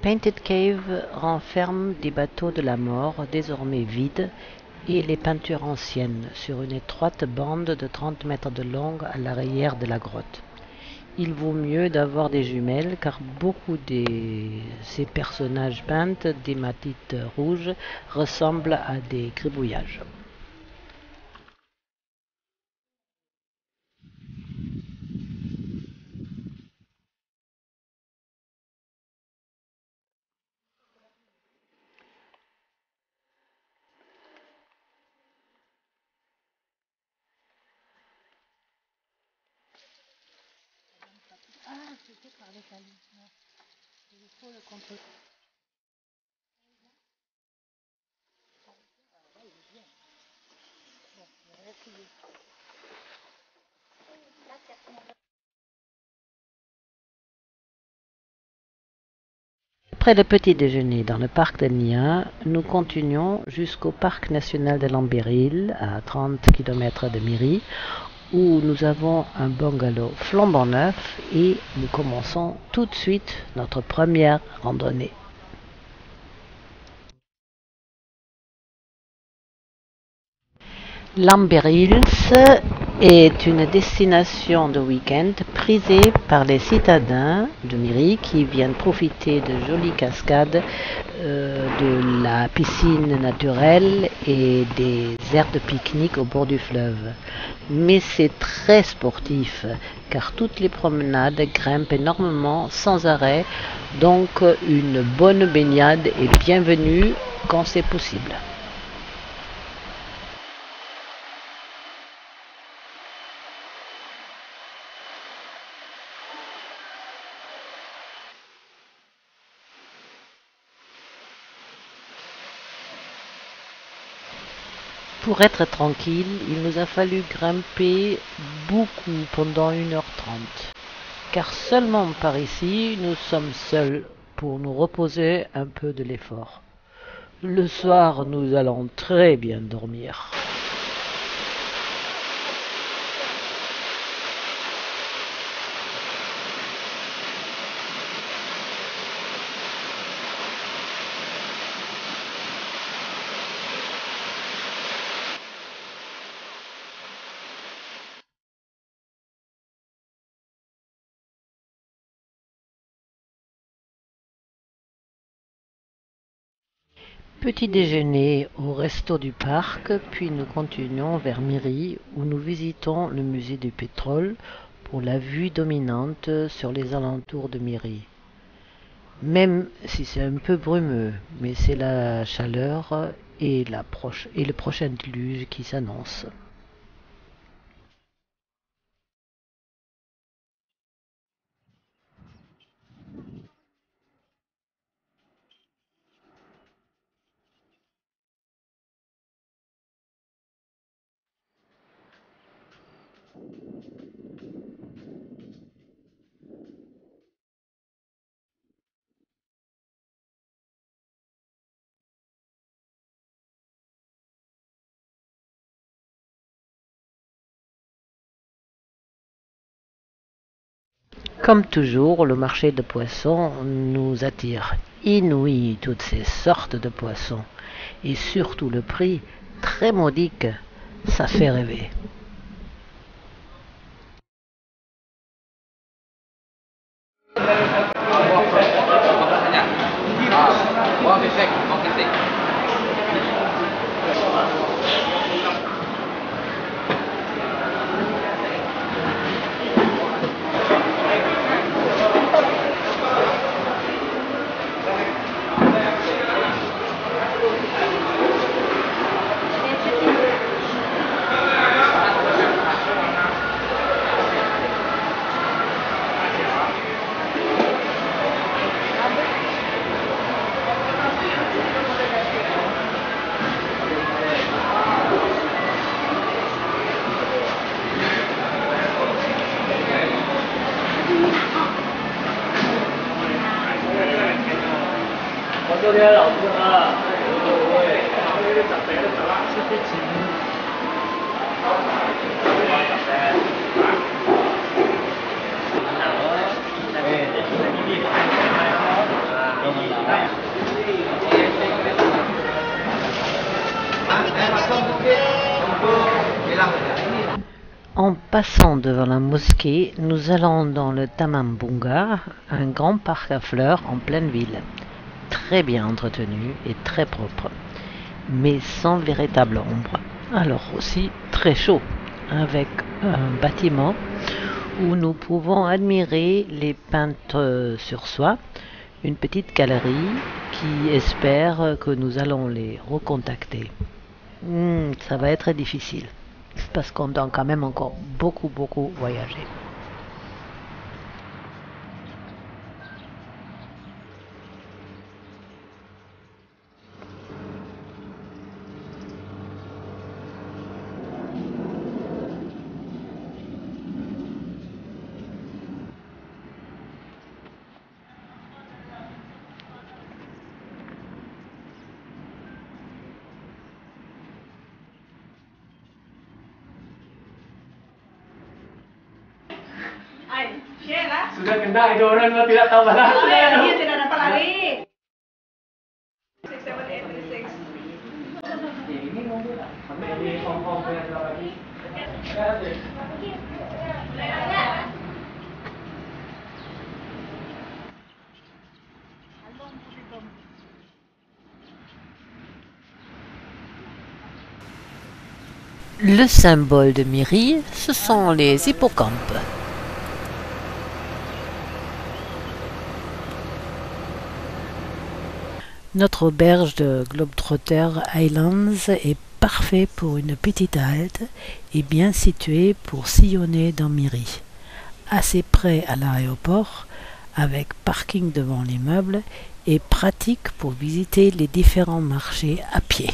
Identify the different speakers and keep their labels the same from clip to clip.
Speaker 1: Painted Cave renferme des bateaux de la mort désormais vides et les peintures anciennes sur une étroite bande de 30 mètres de long à l'arrière de la grotte. Il vaut mieux d'avoir des jumelles car beaucoup de ces personnages peints d'hématite rouge ressemblent à des gribouillages. Après le petit déjeuner dans le parc de Nia, nous continuons jusqu'au parc national de Lambéril, à 30 km de Miri, où nous avons un bungalow flambant neuf et nous commençons tout de suite notre première randonnée. Lambérils est une destination de week-end prisée par les citadins de Miri qui viennent profiter de jolies cascades, de la piscine naturelle et des aires de pique-nique au bord du fleuve. Mais c'est très sportif car toutes les promenades grimpent énormément sans arrêt, donc une bonne baignade est bienvenue quand c'est possible. Pour être tranquille, il nous a fallu grimper beaucoup pendant 1h30, car seulement par ici nous sommes seuls pour nous reposer un peu de l'effort. Le soir, nous allons très bien dormir. Petit déjeuner au resto du parc, puis nous continuons vers Miri où nous visitons le musée du pétrole pour la vue dominante sur les alentours de Miri. Même si c'est un peu brumeux, mais c'est la chaleur et le prochain déluge qui s'annonce. Comme toujours, le marché de poissons nous attire. Inouï, toutes ces sortes de poissons. Et surtout le prix, très modique, ça fait rêver. En passant devant la mosquée, nous allons dans le Tamambunga, un grand parc à fleurs en pleine ville, très bien entretenu et très propre, mais sans véritable ombre. Alors aussi très chaud, avec un bâtiment où nous pouvons admirer les peintres sur soie, une petite galerie qui espère que nous allons les recontacter. Ça va être difficile parce qu'on doit quand même encore beaucoup voyager.
Speaker 2: Ay, Sheila.
Speaker 3: Sudah kena idoran mo, tidak tahu balas.
Speaker 2: Ay, iya, tidak dapat lari. 67836.
Speaker 3: Ini mobil lah. Ini kompom yang lagi.
Speaker 1: Le symbole de Miri, ce sont les hippocampes. Notre auberge de Globetrotter Islands est parfait pour une petite halte et bien située pour sillonner dans Miri. Assez près à l'aéroport, avec parking devant l'immeuble et pratique pour visiter les différents marchés à pied.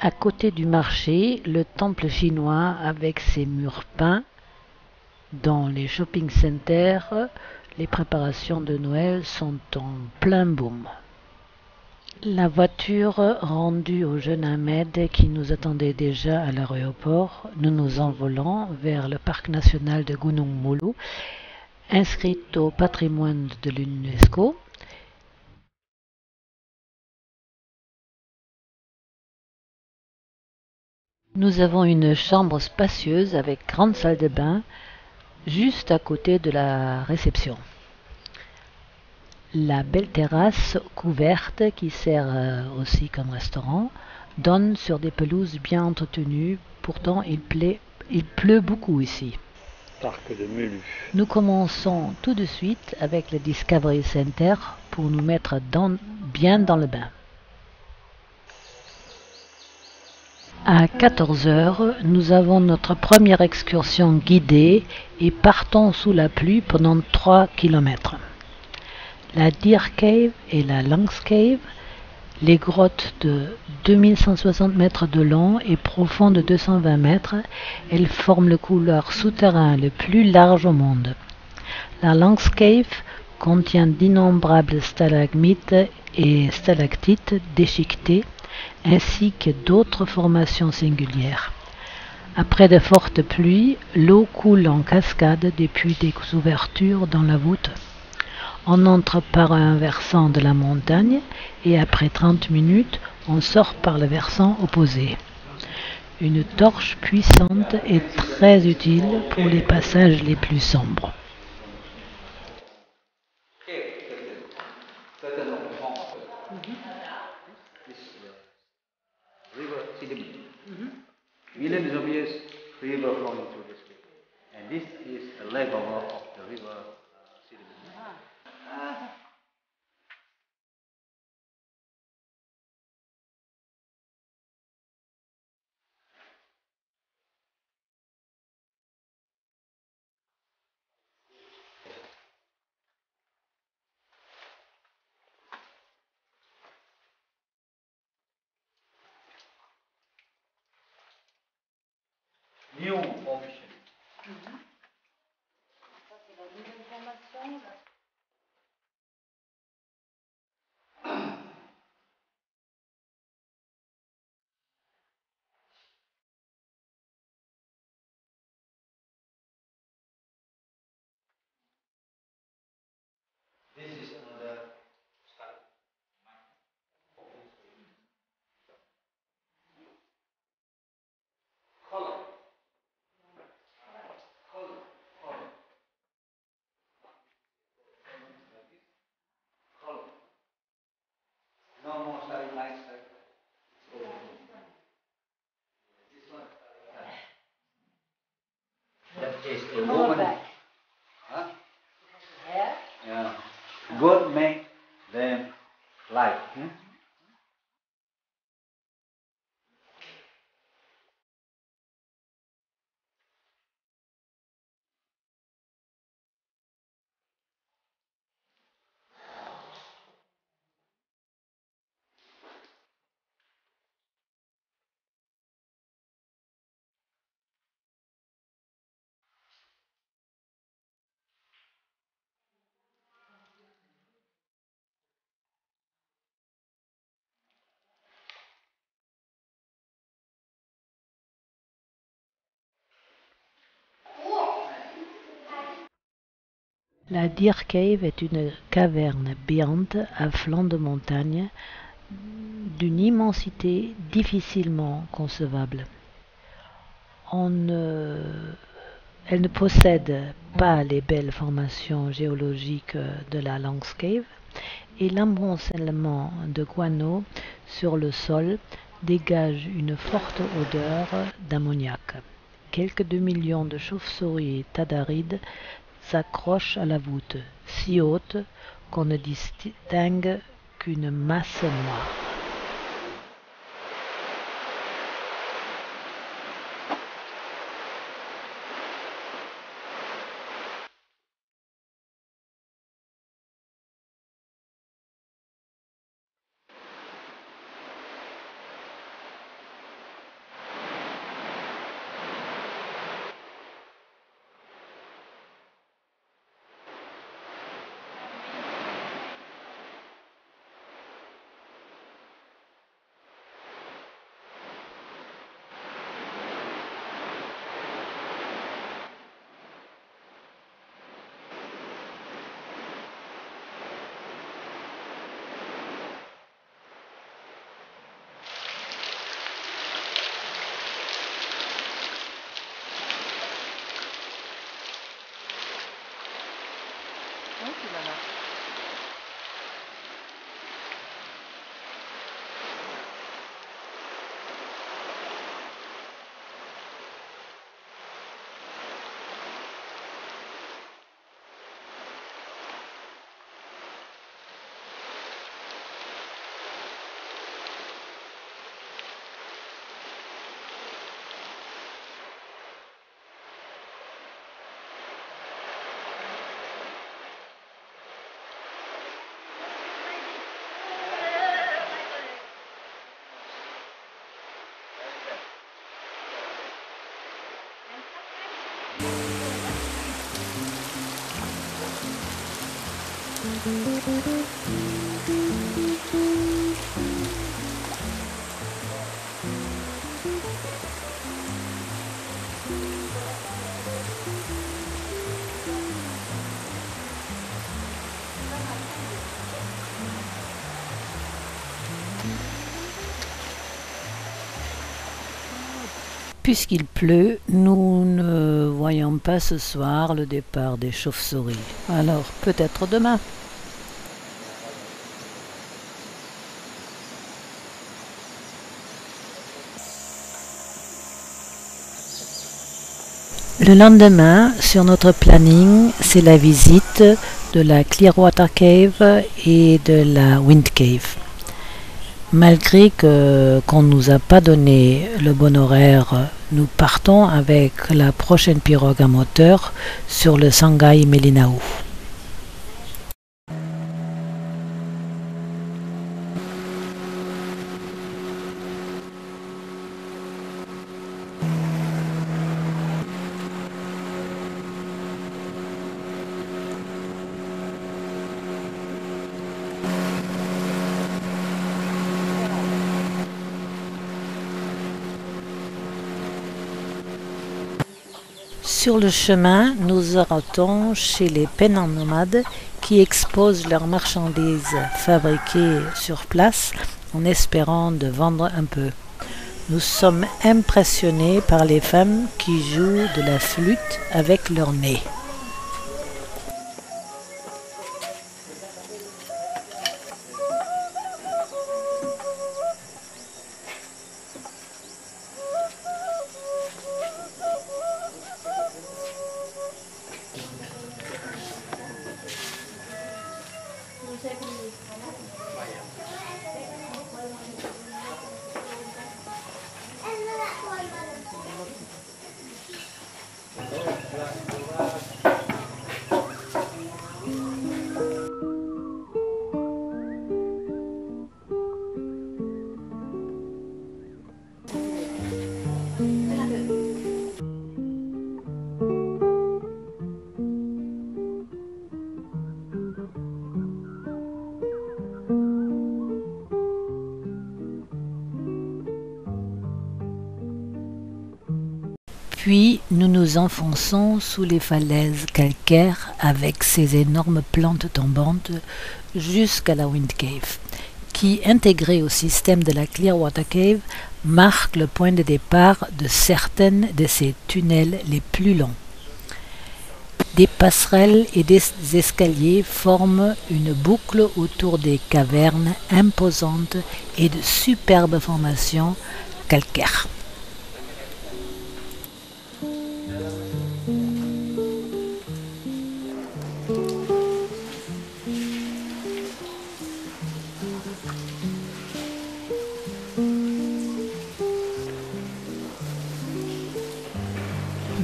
Speaker 1: À côté du marché, le temple chinois avec ses murs peints. Dans les shopping centers, les préparations de Noël sont en plein boom. La voiture rendue au jeune Ahmed qui nous attendait déjà à l'aéroport, nous nous envolons vers le parc national de Gunung Mulu, inscrit au patrimoine de l'UNESCO. Nous avons une chambre spacieuse avec grande salle de bain juste à côté de la réception. La belle terrasse couverte qui sert aussi comme restaurant donne sur des pelouses bien entretenues, pourtant il pleut beaucoup ici.
Speaker 3: Parc de Mulu.
Speaker 1: Nous commençons tout de suite avec le Discovery Center pour nous mettre bien dans le bain. À 14 heures, nous avons notre première excursion guidée et partons sous la pluie pendant 3 kilomètres. La Deer Cave et la Lynx Cave, les grottes de 2160 mètres de long et profondes de 220 mètres, elles forment le couloir souterrain le plus large au monde. La Lynx Cave contient d'innombrables stalagmites et stalactites déchiquetées, ainsi que d'autres formations singulières. Après de fortes pluies, l'eau coule en cascade depuis des ouvertures dans la voûte. On entre par un versant de la montagne et après 30 minutes, on sort par le versant opposé. Une torche puissante est très utile pour les passages les plus sombres.
Speaker 3: William is obvious river flowing through this way. And this is a leg of the river Sidimuni. New formation. This is
Speaker 1: La Deer Cave est une caverne béante à flanc de montagne d'une immensité difficilement concevable. Elle ne possède pas les belles formations géologiques de la Long's Cave et l'amoncellement de guano sur le sol dégage une forte odeur d'ammoniac. Quelques 2 millions de chauves-souris tadarides s'accrochent à la voûte, si haute qu'on ne distingue qu'une masse noire. Puisqu'il pleut, nous ne voyons pas ce soir le départ des chauves-souris. Alors peut-être demain. Le lendemain, sur notre planning, c'est la visite de la Clearwater Cave et de la Wind Cave. Malgré qu'on ne nous a pas donné le bon horaire, nous partons avec la prochaine pirogue à moteur sur le Sangay Melinau. Sur le chemin, nous arrêtons chez les Pennant nomades qui exposent leurs marchandises fabriquées sur place en espérant de vendre un peu. Nous sommes impressionnés par les femmes qui jouent de la flûte avec leur nez. Puis nous nous enfonçons sous les falaises calcaires avec ces énormes plantes tombantes jusqu'à la Wind Cave, qui, intégrée au système de la Clearwater Cave, marque le point de départ de certaines de ces tunnels les plus longs. Des passerelles et des escaliers forment une boucle autour des cavernes imposantes et de superbes formations calcaires.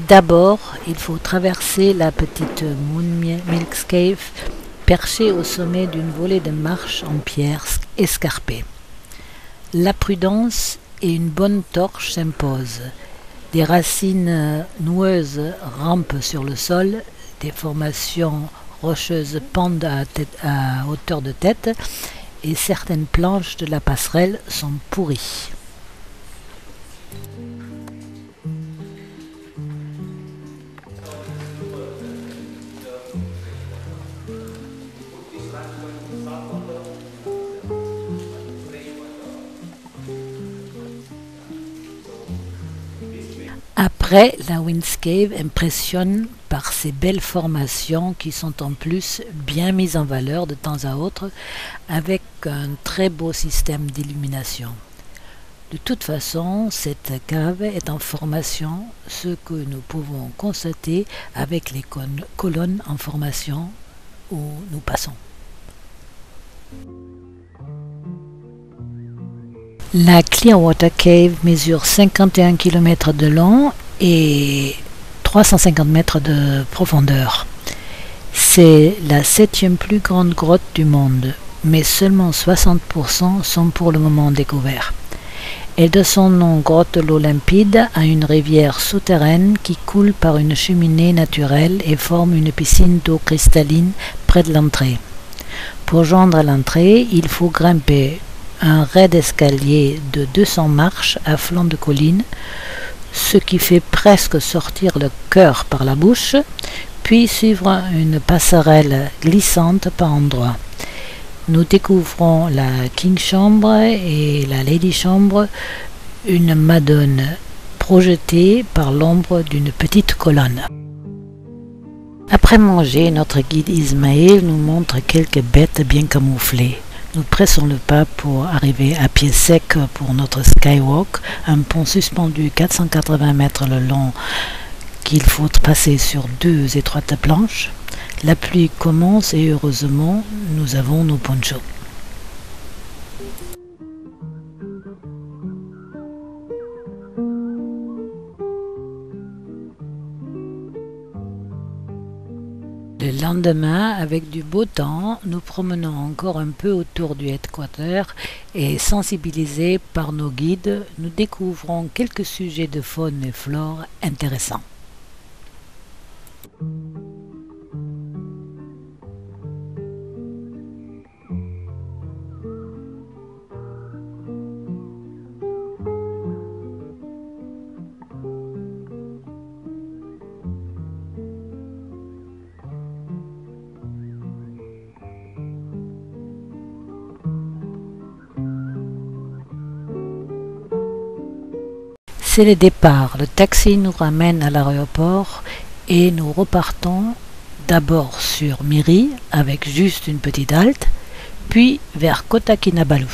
Speaker 1: D'abord, il faut traverser la petite Moonmilk Cave, perchée au sommet d'une volée de marches en pierre escarpées. La prudence et une bonne torche s'imposent. Des racines noueuses rampent sur le sol, des formations rocheuses pendent à hauteur de tête, et certaines planches de la passerelle sont pourries. Après, la Wind's Cave impressionne par ses belles formations qui sont en plus bien mises en valeur de temps à autre avec un très beau système d'illumination. De toute façon, cette cave est en formation, ce que nous pouvons constater avec les colonnes en formation où nous passons. La Clearwater Cave mesure 51 km de long et 350 mètres de profondeur. C'est la 7e plus grande grotte du monde, mais seulement 60% sont pour le moment découverts. Elle doit son nom grotte de l'eau limpide à une rivière souterraine qui coule par une cheminée naturelle et forme une piscine d'eau cristalline près de l'entrée. Pour joindre l'entrée, il faut grimper un raid d'escalier de 200 marches à flanc de colline, ce qui fait presque sortir le cœur par la bouche, puis suivre une passerelle glissante par endroits. Nous découvrons la King Chambre et la Lady Chambre, une madone projetée par l'ombre d'une petite colonne. Après manger, notre guide Ismaël nous montre quelques bêtes bien camouflées. Nous pressons le pas pour arriver à pied sec pour notre skywalk, un pont suspendu 480 mètres le long qu'il faut passer sur 2 étroites planches. La pluie commence et heureusement, nous avons nos ponchos. Le lendemain, avec du beau temps, nous promenons encore un peu autour du headquarter et sensibilisés par nos guides, nous découvrons quelques sujets de faune et flore intéressants. C'est le départ. Le taxi nous ramène à l'aéroport et nous repartons d'abord sur Miri avec juste une petite halte, puis vers Kota Kinabalu.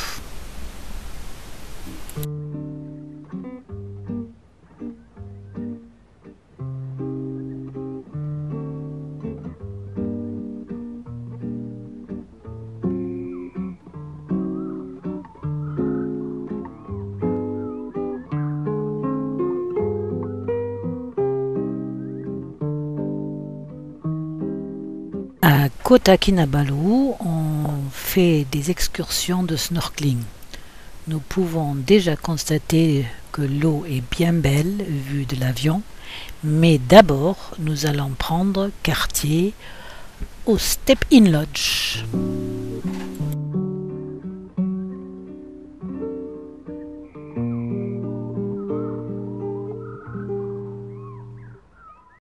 Speaker 1: À Kota Kinabalu, on fait des excursions de snorkeling. Nous pouvons déjà constater que l'eau est bien belle vue de l'avion, mais d'abord nous allons prendre quartier au Step-In Lodge.